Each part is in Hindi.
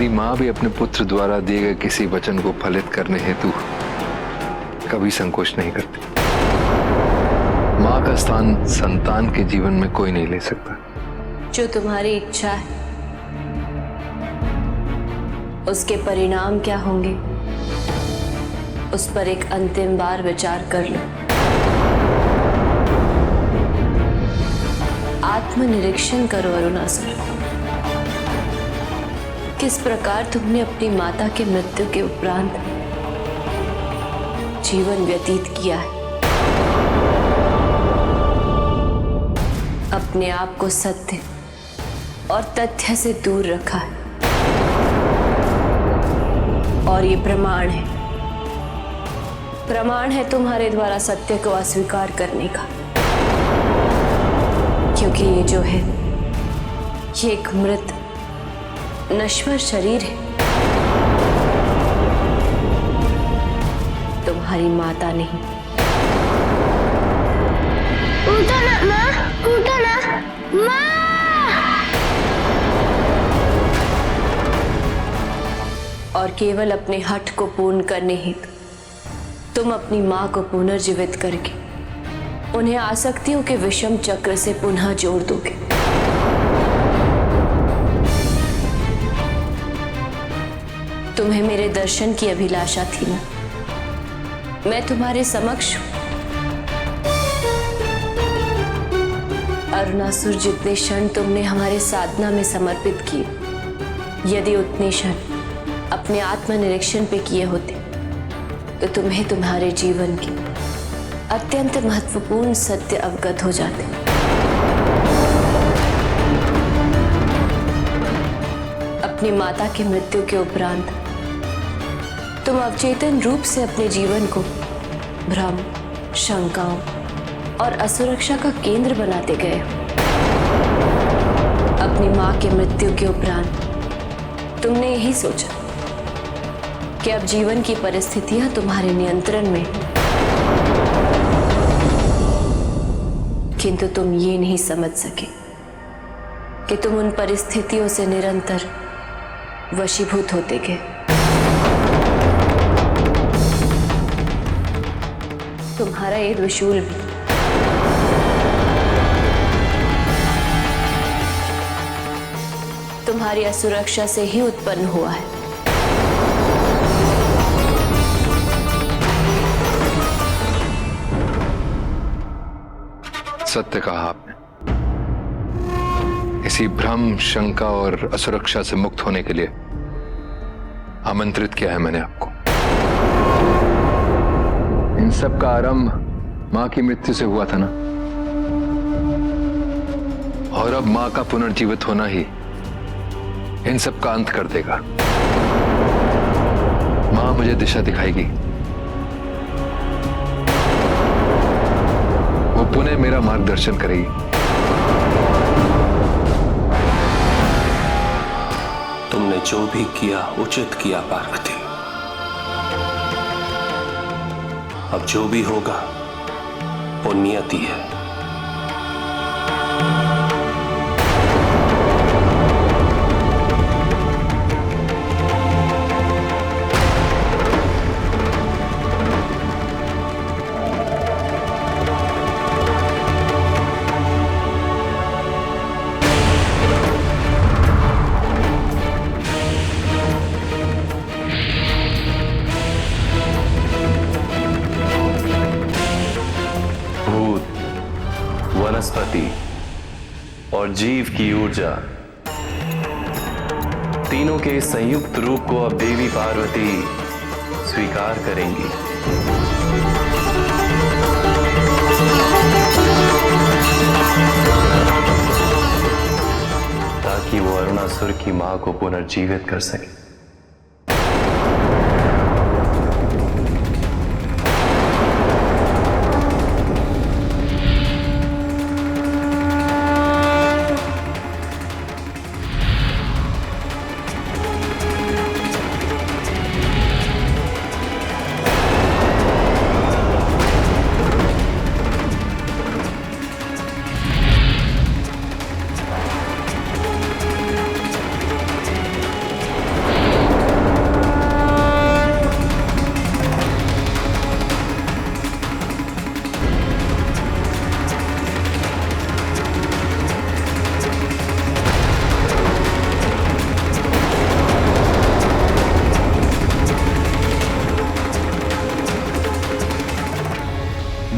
मेरी माँ भी अपने पुत्र द्वारा दिए गए किसी वचन को फलित करने हेतु कभी संकोच नहीं करती। माँ का स्थान संतान के जीवन में कोई नहीं ले सकता। जो तुम्हारी इच्छा है उसके परिणाम क्या होंगे उस पर एक अंतिम बार विचार कर लो। आत्मनिरीक्षण करो अरुणासुर। किस प्रकार तुमने अपनी माता के मृत्यु के उपरांत जीवन व्यतीत किया है। अपने आप को सत्य और तथ्य से दूर रखा है और ये प्रमाण है तुम्हारे द्वारा सत्य को अस्वीकार करने का। क्योंकि ये जो है ये एक मृत नश्वर शरीर है, तुम्हारी माता नहीं। उठो ना माँ, उठो ना माँ। और केवल अपने हठ को पूर्ण करने हेतु तुम अपनी मां को पुनर्जीवित करके उन्हें आसक्तियों के विषम चक्र से पुनः जोड़ दोगे। तुम्हें मेरे दर्शन की अभिलाषा थी ना, मैं तुम्हारे समक्ष हूं। अरुणासुर, जितने क्षण तुमने हमारे साधना में समर्पित किए, यदि उतने क्षण अपने आत्मनिरीक्षण पे किए होते तो तुम्हें तुम्हारे जीवन के अत्यंत महत्वपूर्ण सत्य अवगत हो जाते। अपनी माता की मृत्यु के उपरांत तुम अवचेतन रूप से अपने जीवन को भ्रम, शंकाओं और असुरक्षा का केंद्र बनाते गए हो। अपनी मां की मृत्यु के उपरांत तुमने यही सोचा कि अब जीवन की परिस्थितियां तुम्हारे नियंत्रण में, किंतु तुम ये नहीं समझ सके कि तुम उन परिस्थितियों से निरंतर वशीभूत होते गए। तुम्हारा ये त्रिशूल भी तुम्हारी असुरक्षा से ही उत्पन्न हुआ है। सत्य कहा आपने। इसी भ्रम, शंका और असुरक्षा से मुक्त होने के लिए आमंत्रित किया है मैंने आपको। इन सब का आरंभ मां की मृत्यु से हुआ था ना, और अब मां का पुनर्जीवित होना ही इन सब का अंत कर देगा। मां मुझे दिशा दिखाएगी, वो पुनः मेरा मार्गदर्शन करेगी। तुमने जो भी किया उचित किया पार्वती। अब जो भी होगा वो नियति है। वनस्पति और जीव की ऊर्जा, तीनों के संयुक्त रूप को अब देवी पार्वती स्वीकार करेंगी। ताकि वो अरुणासुर की मां को पुनर्जीवित कर सके।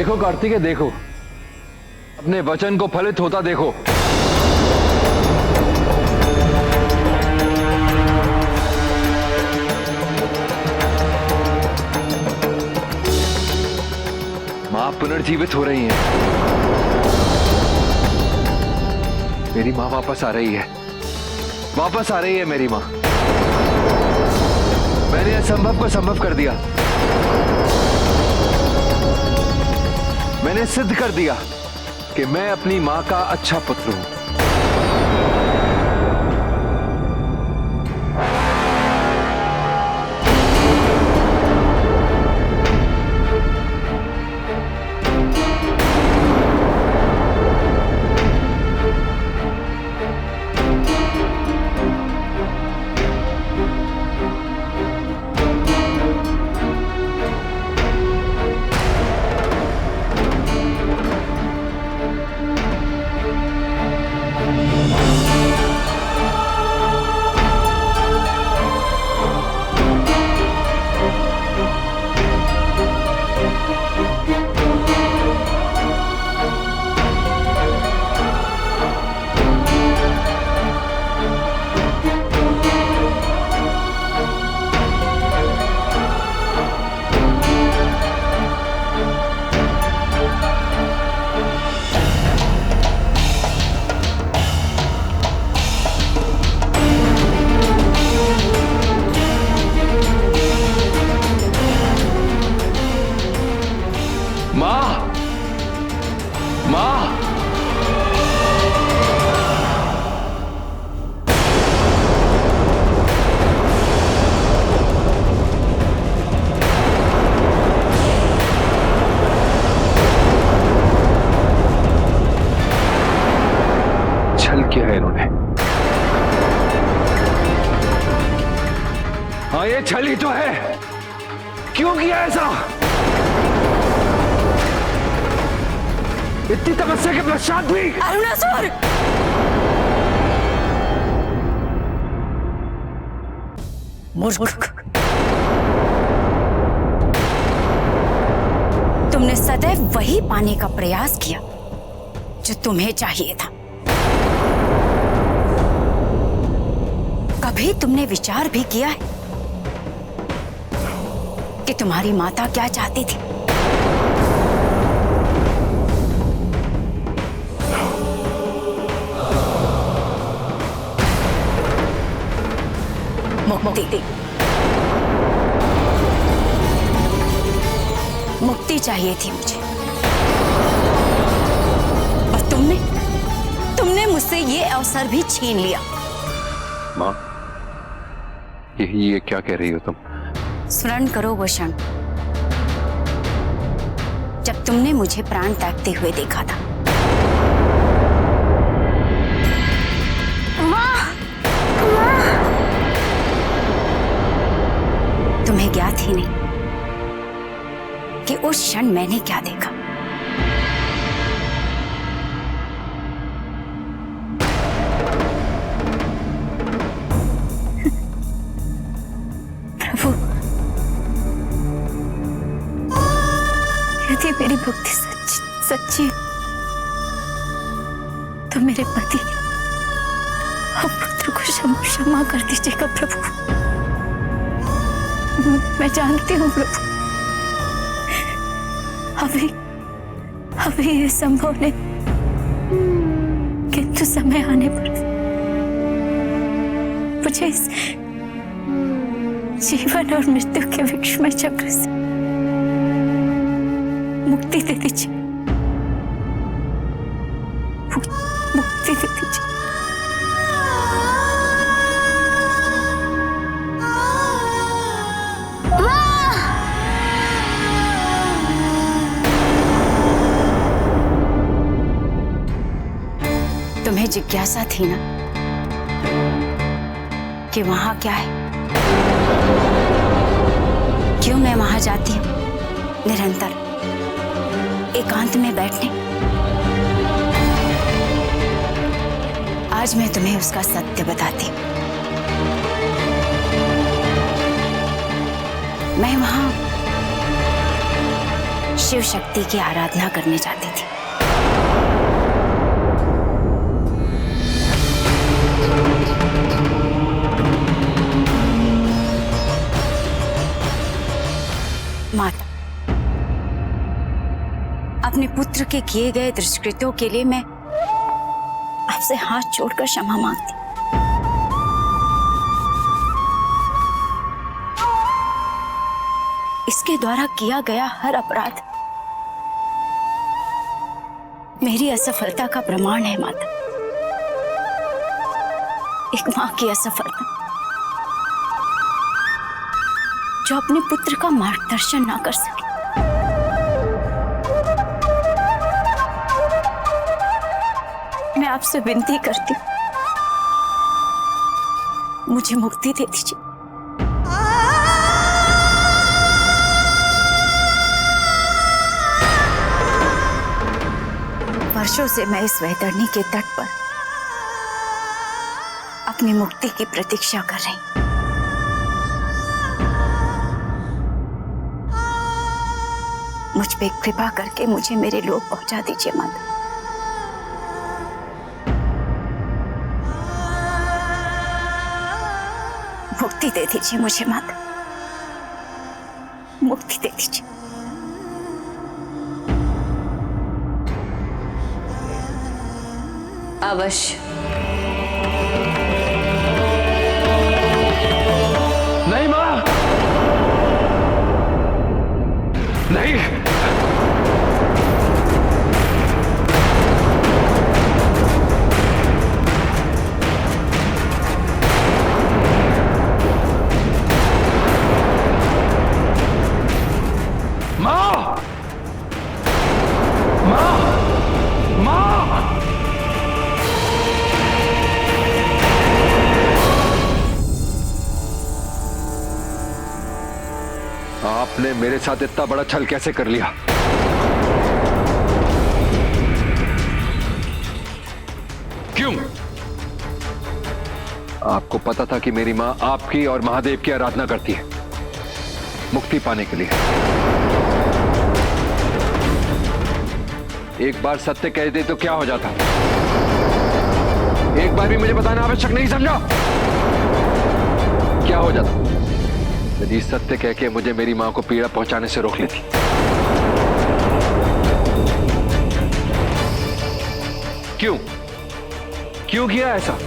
देखो कार्तिकेय, देखो, अपने वचन को फलित होता देखो। मां पुनर्जीवित हो रही हैं। मेरी मां वापस आ रही है, वापस आ रही है मेरी मां। मैंने असंभव को संभव कर दिया। मैंने सिद्ध कर दिया कि मैं अपनी मां का अच्छा पुत्र हूं। किया है इन्होंने। हाँ, ये छल ही तो है। क्यों किया ऐसा? इतनी तपस्या के पश्चात भी। अरुणासुर! मूर्ख! तुमने सदैव वही पाने का प्रयास किया जो तुम्हें चाहिए था। कभी तुमने विचार भी किया है कि तुम्हारी माता क्या चाहती थी? मुक्ति। मुक्ति चाहिए थी मुझे, और तुमने मुझसे ये अवसर भी छीन लिया। माँ, ये क्या कह रही हो तुम? स्मरण करो वो क्षण जब तुमने मुझे प्राण त्यागते हुए देखा था। तुम्हें ज्ञात ही नहीं कि उस क्षण मैंने क्या देखा। प्रभु, यदि मेरी भक्ति सच्ची तो मेरे पति और पुत्र को क्षमा कर दीजिएगा प्रभु। मैं जानती हूँ प्रभु, अभी ये संभव नहीं, किंतु समय आने पर मुझे इस जीवन और मृत्यु के विषमय चक्र से मुक्ति दे दीजिए। मुक्ति दे दीजिए। तुम्हें जिज्ञासा थी ना कि वहां क्या है? क्यों मैं वहां जाती हूं निरंतर एकांत में बैठने? आज मैं तुम्हें उसका सत्य बताती हूं। मैं वहां शिव शक्ति की आराधना करने जाती थी। माता, अपने पुत्र के किए गए दुष्कृत्यों के लिए मैं आपसे हाथ जोड़कर क्षमा मांगती। इसके द्वारा किया गया हर अपराध मेरी असफलता का प्रमाण है माता। एक मां की असफलता जो अपने पुत्र का मार्गदर्शन ना कर सके। मैं आपसे विनती करती हूं, मुझे मुक्ति दे दीजिए। वर्षों से मैं इस वैतरणी के तट पर अपनी मुक्ति की प्रतीक्षा कर रही हूं। मुझ पे कृपा करके मुझे मेरे लोक पहुंचा दीजिए माता। मुक्ति दे दीजिए मुझे माता, मुक्ति दे दीजिए। अवश्य। नहीं मां, नहीं। मां, मां, मां। आपने मेरे साथ इतना बड़ा छल कैसे कर लिया? क्यों? आपको पता था कि मेरी मां आपकी और महादेव की आराधना करती है मुक्ति पाने के लिए। एक बार सत्य कह दे तो क्या हो जाता? एक बार भी मुझे बताना आवश्यक नहीं समझा? क्या हो जाता यदि सत्य कह के मुझे मेरी मां को पीड़ा पहुंचाने से रोक लेती? क्यों? क्यों किया ऐसा?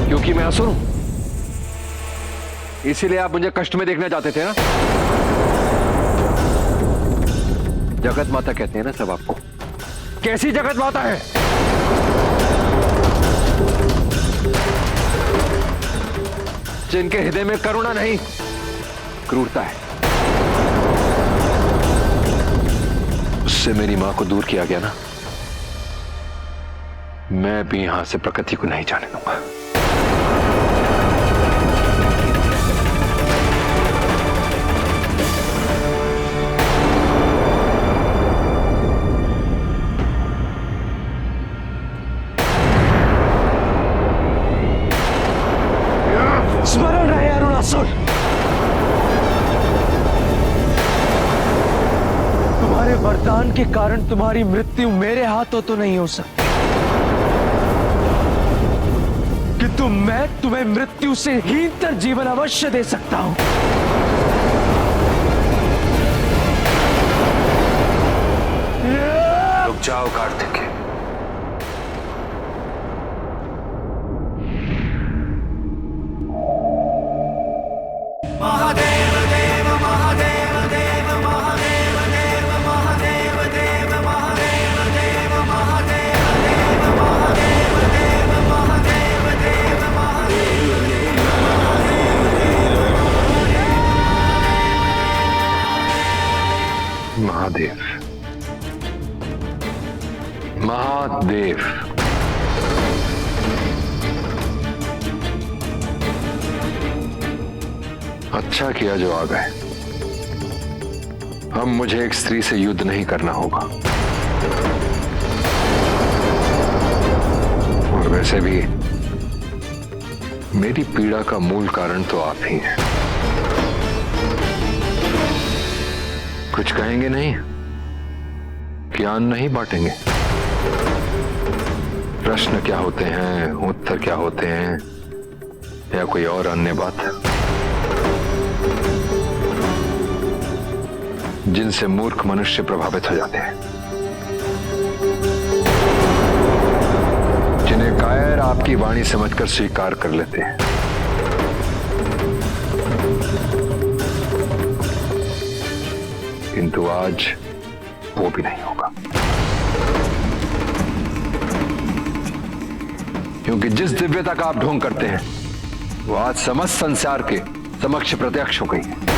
क्योंकि मैं असुर हूं, इसीलिए आप मुझे कष्ट में देखना चाहते थे ना? जगत माता कहते हैं ना सब आपको। कैसी जगत माता है? जिनके हृदय में करुणा नहीं, क्रूरता है। उससे मेरी मां को दूर किया गया ना, मैं भी यहां से प्रकृति को नहीं जाने दूंगा। स्मरण रहे अरुणासुर, तुम्हारे वरदान के कारण तुम्हारी मृत्यु मेरे हाथों तो नहीं हो सकती, किंतु मैं तुम्हें मृत्यु से हीनतर जीवन अवश्य दे सकता हूं। रुक जाओ कार्तिक। महादेव, महादेव। अच्छा किया जो आ गए। अब मुझे एक स्त्री से युद्ध नहीं करना होगा, और वैसे भी मेरी पीड़ा का मूल कारण तो आप ही हैं। कुछ कहेंगे नहीं? ज्ञान नहीं बांटेंगे? प्रश्न क्या होते हैं, उत्तर क्या होते हैं, या कोई और अन्य बात जिनसे मूर्ख मनुष्य प्रभावित हो जाते हैं, जिन्हें कायर आपकी वाणी समझकर स्वीकार कर लेते हैं। किंतु आज वो भी नहीं होगा, क्योंकि जिस दिव्यता का आप ढोंग करते हैं वो आज समस्त संसार के समक्ष प्रत्यक्ष हो गई है।